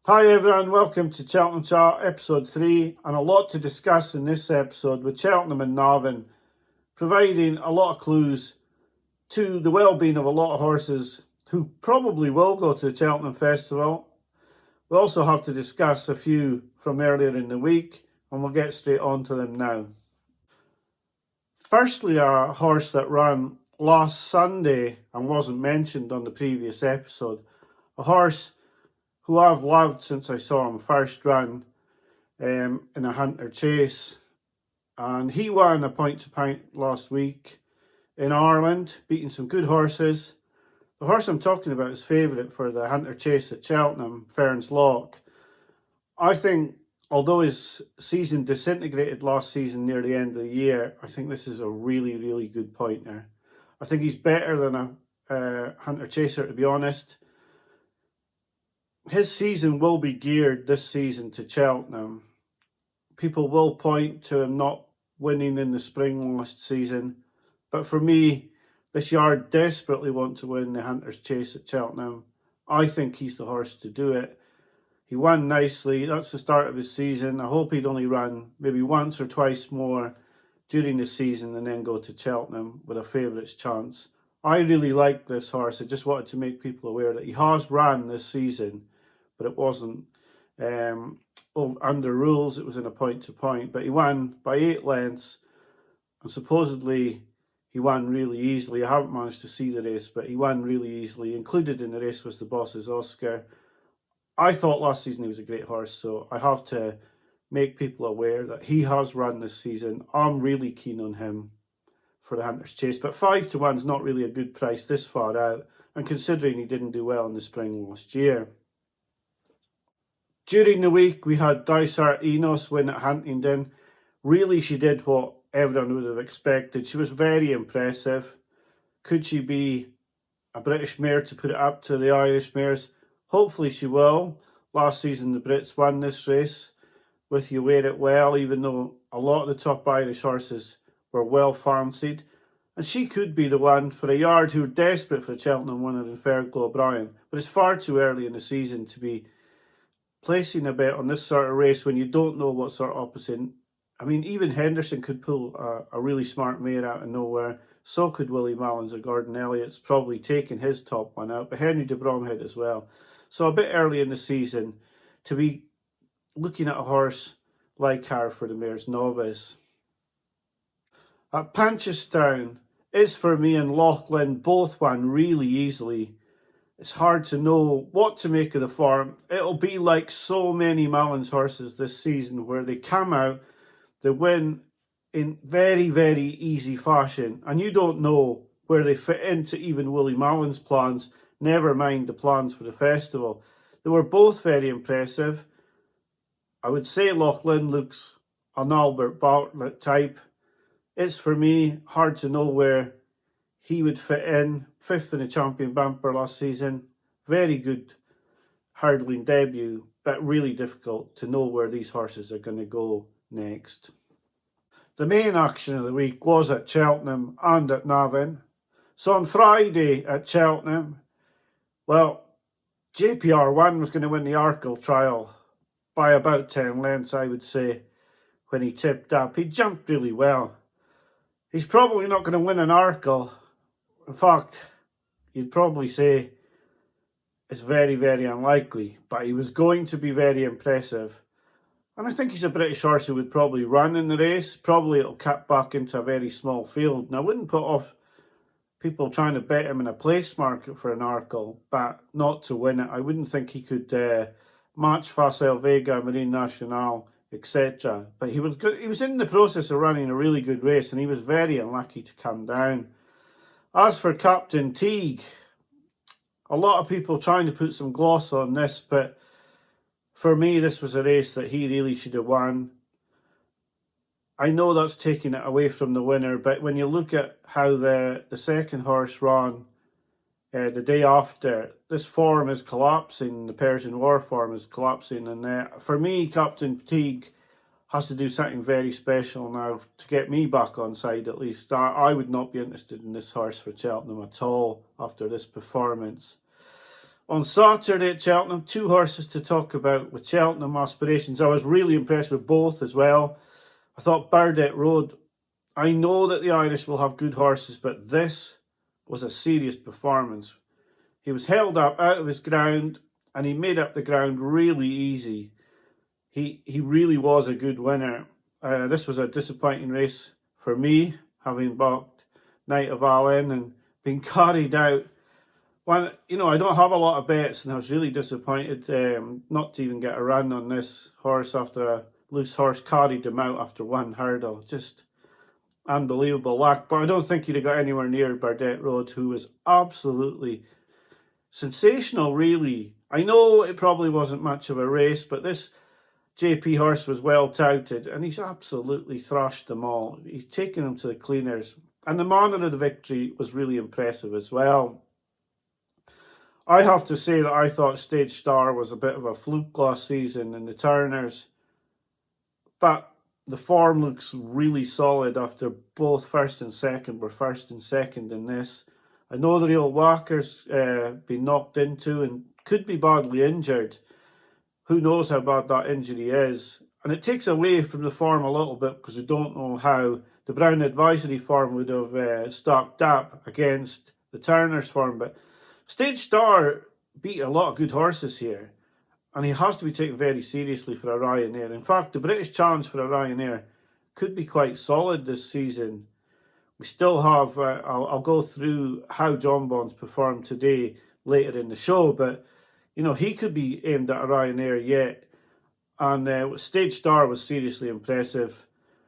Hi everyone, welcome to Cheltenham Chat episode 3, and a lot to discuss in this episode with Cheltenham and Navan providing a lot of clues to the well-being of a lot of horses who probably will go to the Cheltenham Festival. We also have to discuss a few from earlier in the week, and we'll get straight on to them now. Firstly, a horse that ran last Sunday and wasn't mentioned on the previous episode. A horse who I've loved since I saw him first run in a Hunter Chase. And he won a point-to-point last week in Ireland, beating some good horses. The horse I'm talking about is favourite for the Hunter Chase at Cheltenham, Ferns Lock. I think, although his season disintegrated last season near the end of the year, I think this is a really, really good pointer. I think he's better than a Hunter Chaser, to be honest. His season will be geared this season to Cheltenham. People will point to him not winning in the spring last season, but for me, this yard desperately want to win the Hunter's Chase at Cheltenham. I think he's the horse to do it. He won nicely. That's the start of his season. I hope he'd only run maybe once or twice more during the season and then go to Cheltenham with a favourites chance. I really like this horse. I just wanted to make people aware that he has ran this season, but it wasn't under rules. It was in a point-to-point, but he won by 8 lengths, and supposedly he won really easily. I haven't managed to see the race, but he won really easily. Included in the race was the Boss's Oscar. I thought last season he was a great horse, so I have to make people aware that he has run this season. I'm really keen on him for the Hunter's Chase, but 5-1 is not really a good price this far out, and considering he didn't do well in the spring last year. During the week, we had Dysart Enos win at Huntingdon. Really, she did what everyone would have expected. She was very impressive. Could she be a British mare to put it up to the Irish mares? Hopefully she will. Last season, the Brits won this race with You Wear It Well, even though a lot of the top Irish horses were well fancied. And she could be the one for a yard who are desperate for the Cheltenham winner in Fergal O'Brien. But it's far too early in the season to be placing a bet on this sort of race when you don't know what sort of opposite. I mean, even Henderson could pull a really smart mare out of nowhere. So could Willie Mullins or Gordon Elliott's probably taken his top one out, but Henry de Bromhead as well. So a bit early in the season to be looking at a horse like her for the mare's novice. At Punchestown, Isforme and Lachlan both won really easily. It's hard to know what to make of the form. It'll be like so many Mullins horses this season where they come out, they win in very, very easy fashion, and you don't know where they fit into even Willie Mullins' plans, never mind the plans for the festival. They were both very impressive. I would say Lachlan looks an Albert Bartlett type. Isforme hard to know where he would fit in. 5th in the Champion Bumper last season. Very good hurdling debut, but really difficult to know where these horses are going to go next. The main action of the week was at Cheltenham and at Navan. So on Friday at Cheltenham, well, JPR1 was going to win the Arkle trial by about 10 lengths, I would say, when he tipped up. He jumped really well. He's probably not going to win an Arkle. In fact, you'd probably say it's very, very unlikely, but he was going to be very impressive. And I think he's a British horse who would probably run in the race. Probably it'll cut back into a very small field. And I wouldn't put off people trying to bet him in a place market for an Arkle, but not to win it. I wouldn't think he could match Facile Vega, Marine Nationale, etc. But he was in the process of running a really good race, and he was very unlucky to come down. As for Captain Teague, a lot of people trying to put some gloss on this, but for me, this was a race that he really should have won. I know that's taking it away from the winner, but when you look at how the second horse ran the day after, this form is collapsing, the Persian War form is collapsing, and for me, Captain Teague has to do something very special now to get me back on side at least. I would not be interested in this horse for Cheltenham at all after this performance. On Saturday at Cheltenham, 2 horses to talk about with Cheltenham aspirations. I was really impressed with both as well. I thought Burdett Road, I know that the Irish will have good horses, but this was a serious performance. He was held up out of his ground and he made up the ground really easy. He really was a good winner. This was a disappointing race for me, having backed Knight of Allen and been carried out. Well, you know, I don't have a lot of bets, and I was really disappointed not to even get a run on this horse after a loose horse carried him out after one hurdle. Just unbelievable luck. But I don't think he'd have got anywhere near Burdett Road, who was absolutely sensational, really. I know it probably wasn't much of a race, but this JP horse was well touted, and he's absolutely thrashed them all. He's taken them to the cleaners. And the manner of the victory was really impressive as well. I have to say that I thought Stage Star was a bit of a fluke last season in the Turners. But the form looks really solid after both first and second were first and second in this. I know the real Walker's been knocked into and could be badly injured. Who knows how bad that injury is. And it takes away from the form a little bit because we don't know how the Brown Advisory form would have stacked up against the Turners form. But Stage Star beat a lot of good horses here, and he has to be taken very seriously for a Ryanair. In fact, the British Challenge for a Ryanair could be quite solid this season. We still have, I'll go through how Jonbon's performed today later in the show, but you know, he could be aimed at a Ryanair yet. And Stage Star was seriously impressive.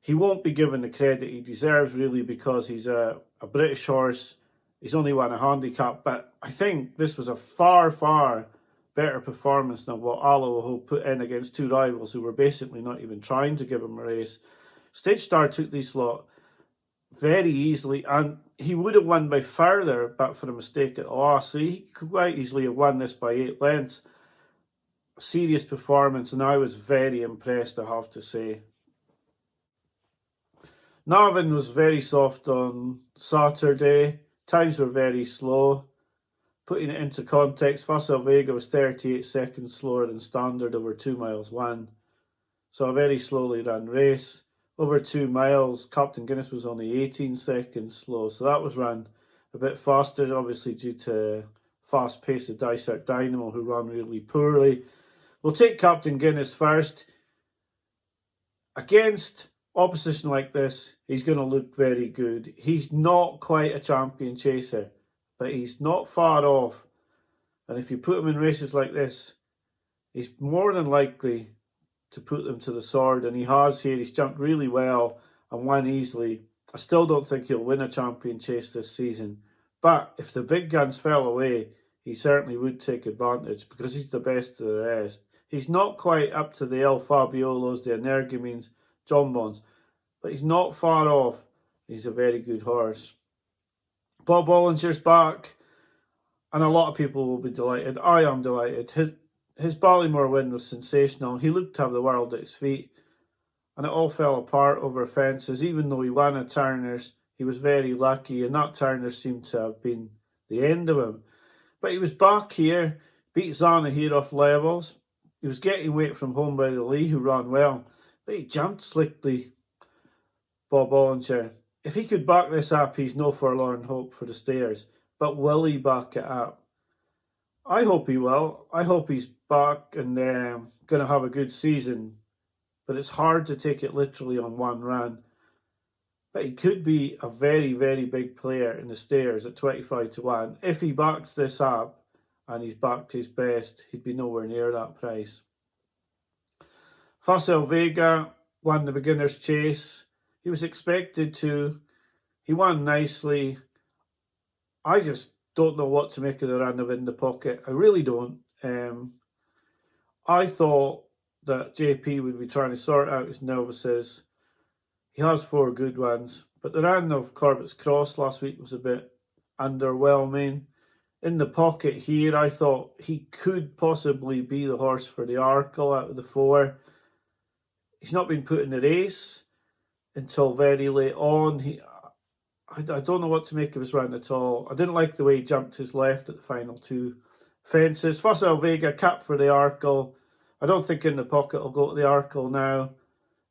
He won't be given the credit he deserves, really, because he's a British horse. He's only won a handicap, but I think this was a far, far better performance than what Allaho put in against two rivals who were basically not even trying to give him a race. Stage Star took this lot very easily, and he would have won by further but for a mistake at the last. So he could quite easily have won this by 8 lengths. Serious performance, and I was very impressed, I have to say. Navan was very soft on Saturday. Times were very slow. Putting it into context, FACILE Vega was 38 seconds slower than standard over 2 miles 1. So a very slowly run race. Over 2 miles, Captain Guinness was only 18 seconds slow. So that was run a bit faster, obviously due to fast pace of Dysart Dynamo, who ran really poorly. We'll take Captain Guinness first. Against opposition like this, he's going to look very good. He's not quite a champion chaser, but he's not far off. And if you put him in races like this, he's more than likely to put them to the sword. And he has here. He's jumped really well and won easily. I still don't think he'll win a champion chase this season. But if the big guns fell away, he certainly would take advantage because he's the best of the rest. He's not quite up to the El Fabiolos, the Energumines, Jonbons, but he's not far off. He's a very good horse. Bob Bollinger's back, and a lot of people will be delighted. I am delighted. His Ballymore win was sensational. He looked to have the world at his feet, and it all fell apart over fences. Even though he won at Turners, he was very lucky, and that Turners seemed to have been the end of him. But he was back here, beat Zana here off levels. He was getting weight from home by the Lee, who ran well, but he jumped slickly, Bob Bollinger. If he could back this up, he's no forlorn hope for the stayers. But will he back it up? I hope he will. I hope he's back and going to have a good season. But it's hard to take it literally on one run. But he could be a very, very big player in the stayers at 25 to 1. If he backs this up, and he's backed his best, he'd be nowhere near that price. FACILE Vega won the beginner's chase. He was expected to. He won nicely. I just don't know what to make of the run of In the Pocket. I really don't. I thought that JP would be trying to sort out his novices. He has 4 good ones, but the run of Corbett's Cross last week was a bit underwhelming. In the Pocket here, I thought he could possibly be the horse for the Arkle out of the 4. He's not been put in the race until very late on. I don't know what to make of his run at all. I didn't like the way he jumped his left at the final 2 fences. FACILE Vega, cap for the Arkle. I don't think In the Pocket will go to the Arkle now.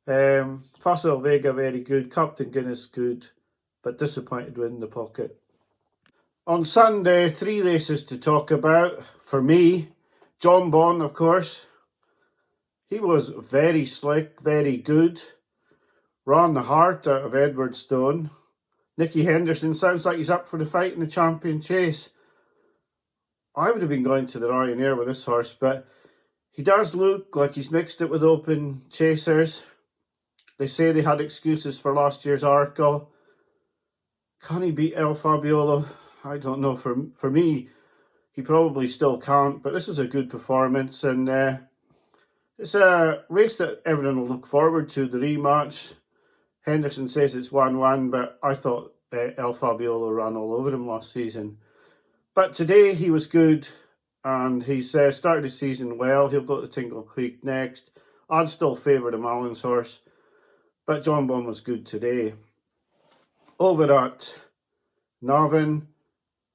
FACILE Vega, very good. Captain Guinness, good. But disappointed with In the Pocket. On Sunday, 3 races to talk about. For me, Jonbon, of course. He was very slick, very good. Ran the heart out of Edwardstone. Nicky Henderson sounds like he's up for the fight in the Champion Chase. I would have been going to the Ryanair with this horse, but he does look like he's mixed it with open chasers. They say they had excuses for last year's Arkle. Can he beat El Fabiolo? I don't know. For me, he probably still can't, but this is a good performance, and it's a race that everyone will look forward to, the rematch. Henderson says it's 1-1, but I thought El Fabiolo ran all over him last season. But today he was good, and he's started the season well. He'll go to Tingle Creek next. I'd still favour the Malins horse, but Jonbon was good today. Over at Navan,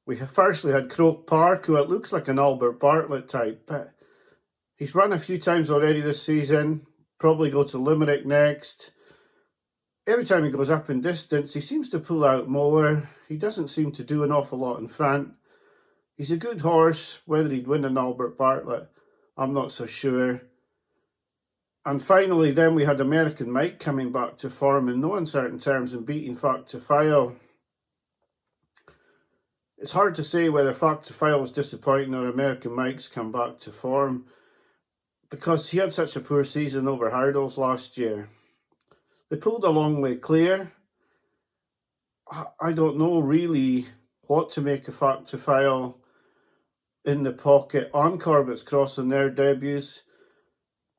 we firstly had Croke Park, who it looks like an Albert Bartlett type, but he's run a few times already this season. Probably go to Limerick next. Every time he goes up in distance, he seems to pull out more. He doesn't seem to do an awful lot in front. He's a good horse. Whether he'd win an Albert Bartlett, I'm not so sure. And finally, then we had American Mike coming back to form in no uncertain terms and beating FACILE. It's hard to say whether FACILE was disappointing or American Mike's come back to form, because he had such a poor season over hurdles last year. They pulled a long way clear. I don't know really what to make of FACILE, In the Pocket, and Corbett's Cross in their debuts.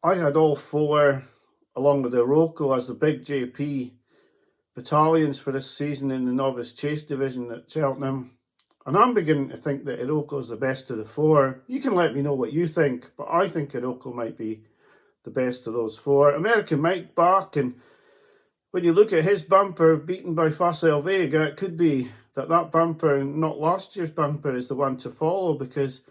I had all 4, along with Iroko, as the big JP battalions for this season in the Novice Chase division at Cheltenham. And I'm beginning to think that Iroko is the best of the 4. You can let me know what you think, but I think Iroko might be the best of those 4. American Mike back, and when you look at his bumper beaten by FACILE Vega, it could be that bumper, not last year's bumper, is the one to follow, because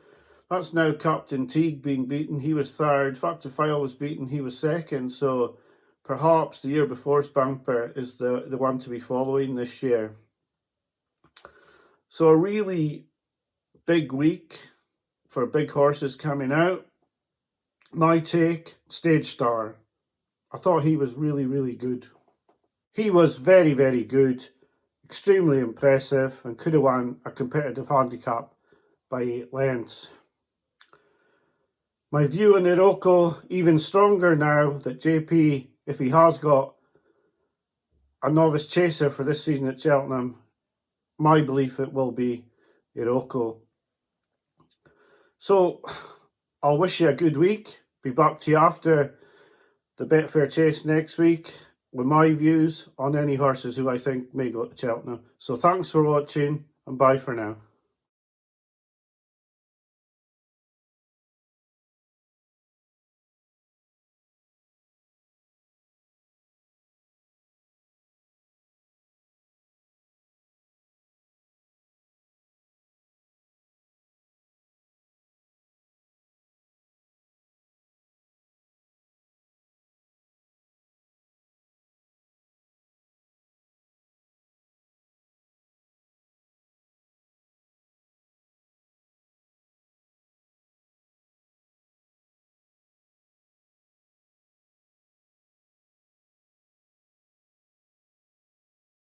that's now Captain Teague being beaten. He was 3rd. FACILE was beaten. He was 2nd. So perhaps the year before's bumper is the one to be following this year. So a really big week for big horses coming out. My take, Stage Star. I thought he was really, really good. He was very, very good, extremely impressive, and could have won a competitive handicap by 8 lengths. My view on Iroko, even stronger now that JP, if he has got a novice chaser for this season at Cheltenham, my belief it will be Iroko. So I'll wish you a good week. Be back to you after the Betfair Chase next week with my views on any horses who I think may go to Cheltenham. So thanks for watching, and bye for now.